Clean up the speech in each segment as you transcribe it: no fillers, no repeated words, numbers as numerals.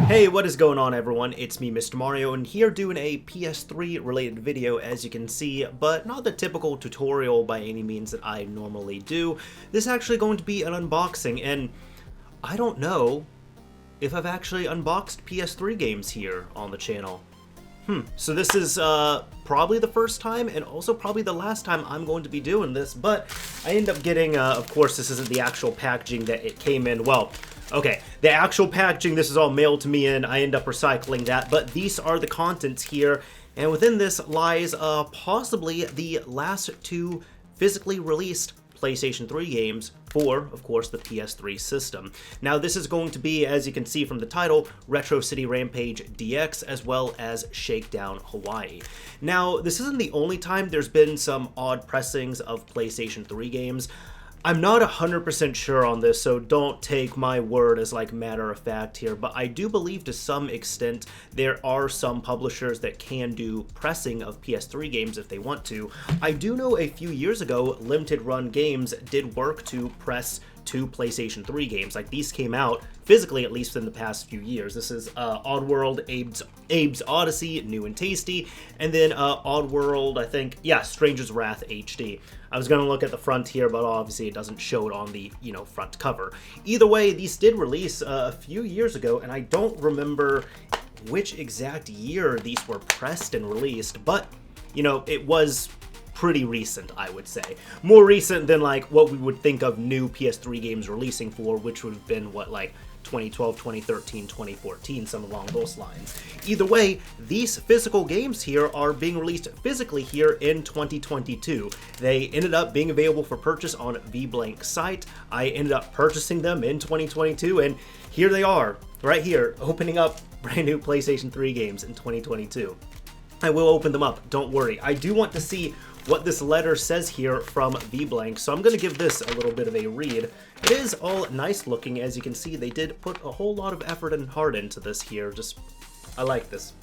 Hey, what is going on everyone? It's me, Mr. Mario, and here doing a PS3 related video as you can see, but not the typical tutorial by any means that I normally do. This is actually going to be an unboxing, and I don't know if I've actually unboxed PS3 games here on the channel. So this is probably the first time and also probably the last time I'm going to be doing this, but I end up getting, of course this isn't the actual packaging that it came in. Well, okay, the actual packaging, this is all mailed to me and I end up recycling that, but these are the contents here, and within this lies possibly the last two physically released PlayStation 3 games for, of course, the PS3 system. Now, this is going to be, as you can see from the title, Retro City Rampage DX, as well as Shakedown Hawaii. Now, this isn't the only time there's been some odd pressings of PlayStation 3 games. I'm not 100% sure on this, so don't take my word as like matter of fact here, but I do believe to some extent there are some publishers that can do pressing of PS3 games if they want to. I do know a few years ago, Limited Run Games did work to press two PlayStation 3 games. Like, these came out physically, at least in the past few years. This is Oddworld, Abe's Odyssey, New and Tasty, and then Oddworld, I think, yeah, Stranger's Wrath HD. I was going to look at the front here, but obviously it doesn't show it on the, front cover. Either way, these did release a few years ago, and I don't remember which exact year these were pressed and released, but, it was pretty recent, I would say. More recent than like what we would think of new PS3 games releasing for, which would have been what, like 2012, 2013, 2014, some along those lines. Either way, these physical games here are being released physically here in 2022. They ended up being available for purchase on Vblank site. I ended up purchasing them in 2022, and here they are, right here, opening up brand new PlayStation 3 games in 2022. I will open them up, don't worry. I do want to see what this letter says here from Vblank, so I'm going to give this a little bit of a read. It is all nice looking, as you can see. They did put a whole lot of effort and heart into this here. I like this.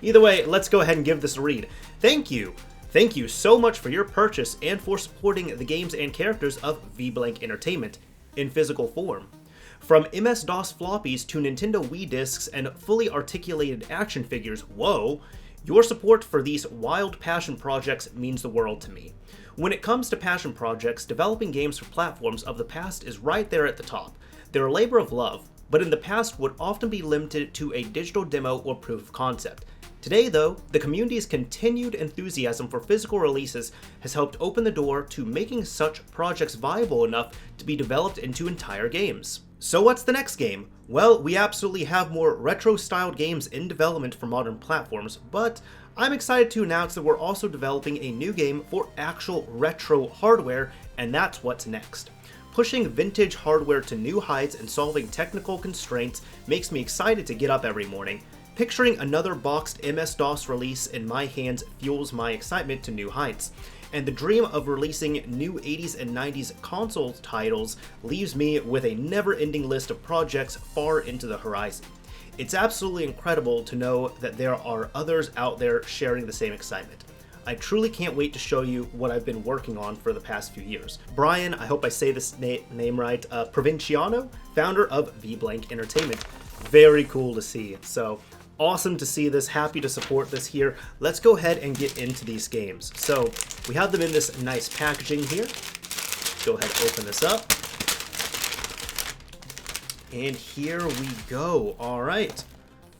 Either way, let's go ahead and give this a read. Thank you. Thank you so much for your purchase and for supporting the games and characters of Vblank Entertainment in physical form. From MS-DOS floppies to Nintendo Wii discs and fully articulated action figures, whoa! Your support for these wild passion projects means the world to me. When it comes to passion projects, developing games for platforms of the past is right there at the top. They're a labor of love, but in the past would often be limited to a digital demo or proof of concept. Today, though, the community's continued enthusiasm for physical releases has helped open the door to making such projects viable enough to be developed into entire games. So what's the next game? Well, we absolutely have more retro-styled games in development for modern platforms, but I'm excited to announce that we're also developing a new game for actual retro hardware, and that's what's next. Pushing vintage hardware to new heights and solving technical constraints makes me excited to get up every morning. Picturing another boxed MS-DOS release in my hands fuels my excitement to new heights, and the dream of releasing new 80s and 90s console titles leaves me with a never-ending list of projects far into the horizon. It's absolutely incredible to know that there are others out there sharing the same excitement. I truly can't wait to show you what I've been working on for the past few years. Brian, I hope I say this name right, Provinciano, founder of Vblank Entertainment. Very cool to see. So, awesome to see this, happy to support this here. Let's go ahead and get into these games. So, we have them in this nice packaging here. Go ahead and open this up. And here we go. All right.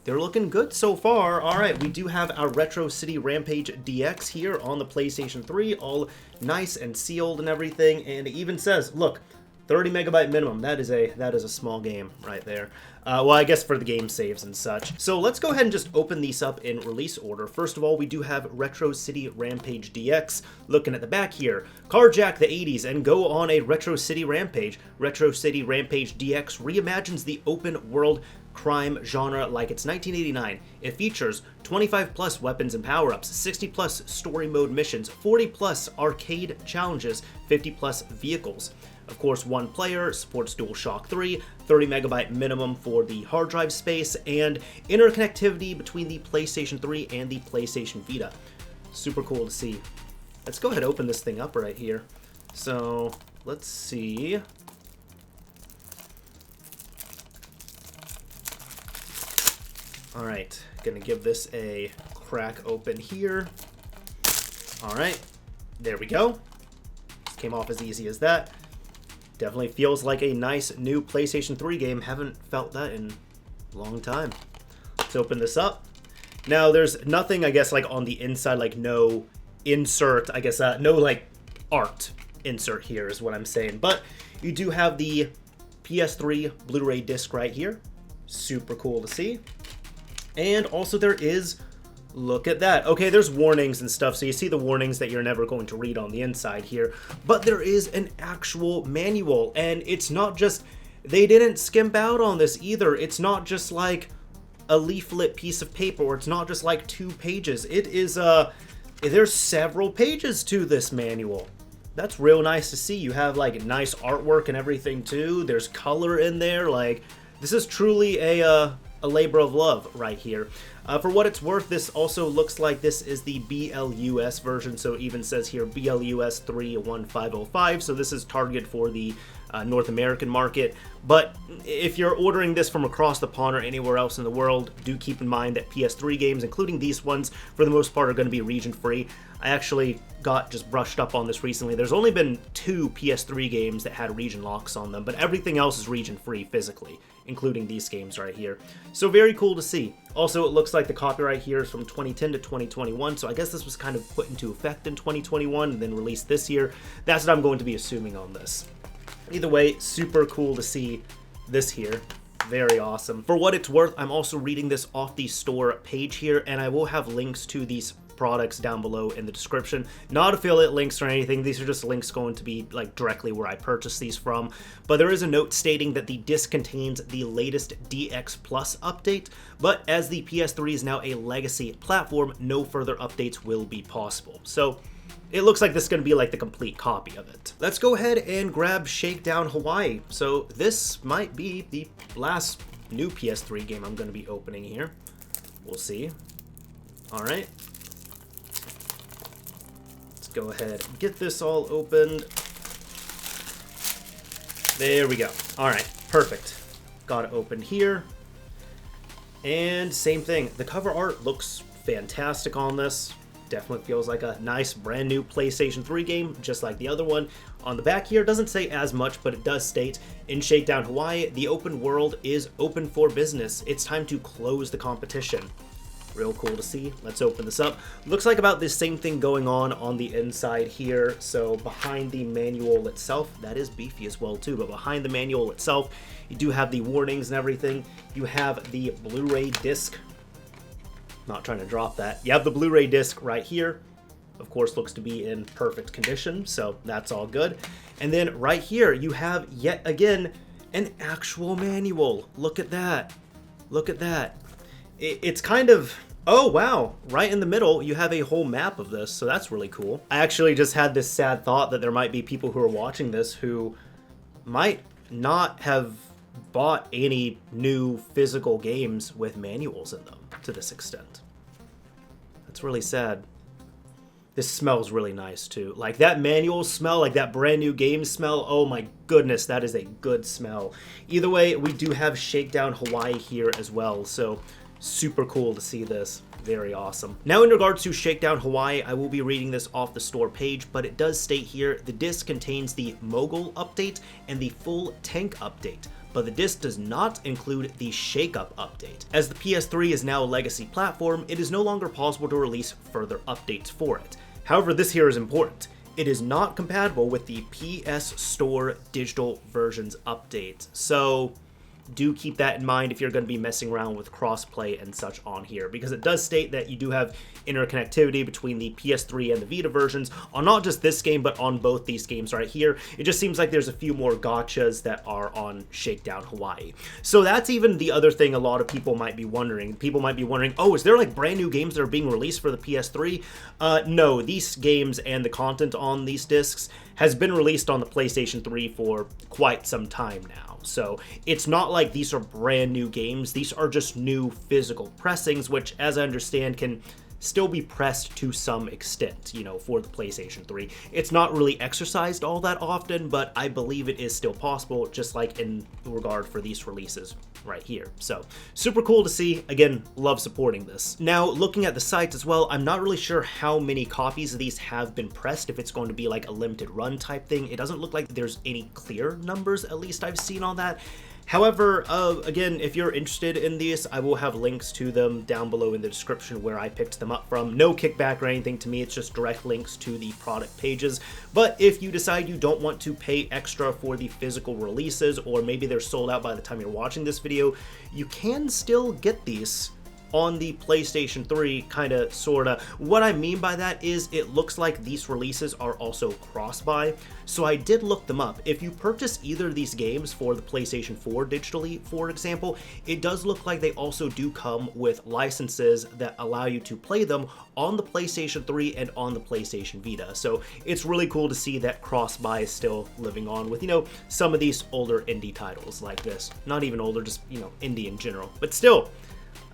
They're looking good so far. All right, we do have our Retro City Rampage DX here on the PlayStation 3, all nice and sealed and everything. And it even says, look, 30 megabyte minimum. That is a small game right there. Well, I guess for the game saves and such. So let's go ahead and just open these up in release order. First of all, we do have Retro City Rampage DX. Looking at the back here, carjack the 80s and go on a Retro City Rampage. Retro City Rampage DX reimagines the open world crime genre like it's 1989. It features 25 plus weapons and power-ups, 60 plus story mode missions, 40 plus arcade challenges, 50 plus vehicles. Of course, one player, supports DualShock 3, 30 megabyte minimum for the hard drive space, and interconnectivity between the PlayStation 3 and the PlayStation Vita. Super cool to see. Let's go ahead and open this thing up right here. So, let's see. All right, gonna give this a crack open here. All right, there we go. Came off as easy as that. Definitely feels like a nice new PlayStation 3 game. Haven't felt that in a long time. Let's open this up. Now, there's nothing, I guess, like on the inside, like no insert, I guess, no like art insert here is what I'm saying. But you do have the PS3 Blu-ray disc right here. Super cool to see. And also there is, look at that. Okay, there's warnings and stuff, so you see the warnings that you're never going to read on the inside here. But there is an actual manual, and it's not just, they didn't skimp out on this either. It's not just like a leaflet piece of paper, or it's not just like 2 pages. It is, there's several pages to this manual. That's real nice to see. You have like nice artwork and everything too. There's color in there. Like, this is truly a labor of love right here. For what it's worth, this also looks like this is the BLUS version, so it even says here BLUS 31505, so this is targeted for the North American market. But if you're ordering this from across the pond or anywhere else in the world, do keep in mind that PS3 games, including these ones, for the most part are going to be region-free. I actually got just brushed up on this recently. There's only been 2 PS3 games that had region locks on them, but everything else is region-free physically, including these games right here. So very cool to see. Also, it looks like the copyright here is from 2010 to 2021, so I guess this was kind of put into effect in 2021 and then released this year. That's what I'm going to be assuming on this. Either way, super cool to see this here. Very awesome. For what it's worth, I'm also reading this off the store page here, and I will have links to these products down below in the description. Not affiliate links or anything. These are just links going to be like directly where I purchased these from. But there is a note stating that the disc contains the latest DX Plus update, but as the PS3 is now a legacy platform, no further updates will be possible. So it looks like this is going to be like the complete copy of it. Let's go ahead and grab Shakedown Hawaii. So this might be the last new PS3 game I'm going to be opening here. We'll see. All right. Let's go ahead and get this all opened. There we go. All right, perfect. Got it open here. And same thing. The cover art looks fantastic on this. Definitely feels like a nice brand new PlayStation 3 game, just like the other one. On the back here, doesn't say as much, but it does state, in Shakedown Hawaii, the open world is open for business. It's time to close the competition. Real cool to see. Let's open this up. Looks like about the same thing going on the inside here. So behind the manual itself, that is beefy as well too, but behind the manual itself, you do have the warnings and everything. You have the Blu-ray disc. Not trying to drop that. You have the Blu-ray disc right here. Of course, looks to be in perfect condition, so that's all good. And then right here, you have yet again an actual manual. Look at that. Look at that. It's kind of, oh wow, right in the middle, you have a whole map of this, so that's really cool. I actually just had this sad thought that there might be people who are watching this who might not have bought any new physical games with manuals in them to this extent. That's really sad. This smells really nice too. Like that manual smell, like that brand new game smell, oh my goodness, that is a good smell. Either way, we do have Shakedown Hawaii here as well, so super cool to see this. Very awesome. Now in regards to Shakedown Hawaii, I will be reading this off the store page, but it does state here, the disc contains the Mogul update and the full tank update, but the disc does not include the Shake-Up update. As the PS3 is now a legacy platform, it is no longer possible to release further updates for it. However, this here is important. It is not compatible with the PS Store digital versions update. So do keep that in mind if you're going to be messing around with crossplay and such on here, because it does state that you do have interconnectivity between the PS3 and the Vita versions on not just this game, but on both these games right here. It just seems like there's a few more gotchas that are on Shakedown Hawaii. So that's even the other thing a lot of people might be wondering. People might be wondering, oh, is there like brand new games that are being released for the PS3? No, these games and the content on these discs has been released on the PlayStation 3 for quite some time now. So it's not like these are brand new games. These are just new physical pressings, which, as I understand, can still be pressed to some extent, you know, for the PlayStation 3. It's not really exercised all that often, but I believe it is still possible, just like in regard for these releases right here. So super cool to see. Again, love supporting this. Now, looking at the sites as well, I'm not really sure how many copies of these have been pressed, if it's going to be like a limited run type thing. It doesn't look like there's any clear numbers, at least I've seen on that. However, again, if you're interested in these, I will have links to them down below in the description where I picked them up from. No kickback or anything to me, it's just direct links to the product pages. But if you decide you don't want to pay extra for the physical releases, or maybe they're sold out by the time you're watching this video, you can still get these on the PlayStation 3, kinda, sorta. What I mean by that is it looks like these releases are also cross-buy, so I did look them up. If you purchase either of these games for the PlayStation 4 digitally, for example, it does look like they also do come with licenses that allow you to play them on the PlayStation 3 and on the PlayStation Vita. So it's really cool to see that cross-buy is still living on with, you know, some of these older indie titles like this. Not even older, just, you know, indie in general. But still,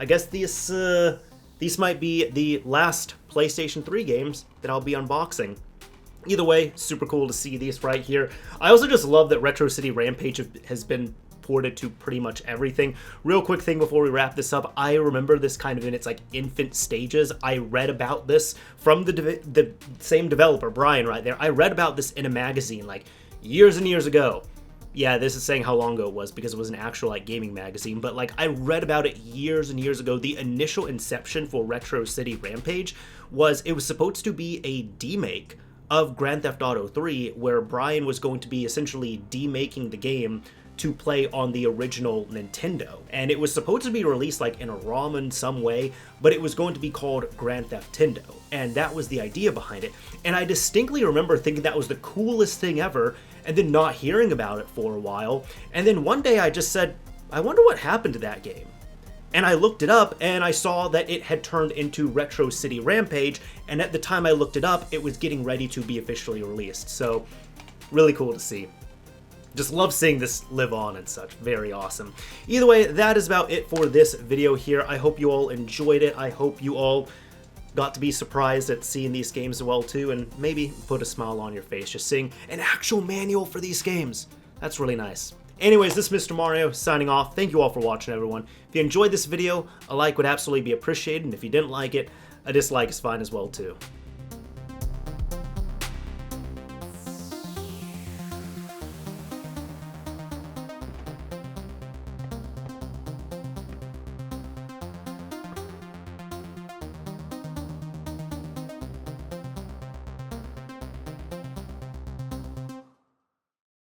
I guess these might be the last PlayStation 3 games that I'll be unboxing. Either way, super cool to see these right here. I also just love that Retro City Rampage has been ported to pretty much everything. Real quick thing before we wrap this up, I remember this kind of in its like infant stages. I read about this from the same developer, Brian, right there. I read about this in a magazine like years and years ago. Yeah, this is saying how long ago it was because it was an actual like gaming magazine, but like I read about it years and years ago. The initial inception for Retro City Rampage was it was supposed to be a demake of Grand Theft Auto 3, where Brian was going to be essentially demaking the game to play on the original Nintendo. And it was supposed to be released like in a ROM in some way, but it was going to be called Grand Theft Tendo. And that was the idea behind it. And I distinctly remember thinking that was the coolest thing ever, and then not hearing about it for a while. And then one day I just said, I wonder what happened to that game. And I looked it up and I saw that it had turned into Retro City Rampage. And at the time I looked it up, it was getting ready to be officially released. So really cool to see. Just love seeing this live on and such. Very awesome. Either way, that is about it for this video here. I hope you all enjoyed it. I hope you all got to be surprised at seeing these games as well too, and maybe put a smile on your face just seeing an actual manual for these games. That's really nice. Anyways, this is Mr. Mario signing off. Thank you all for watching, everyone. If you enjoyed this video, a like would absolutely be appreciated, and if you didn't like it, a dislike is fine as well too.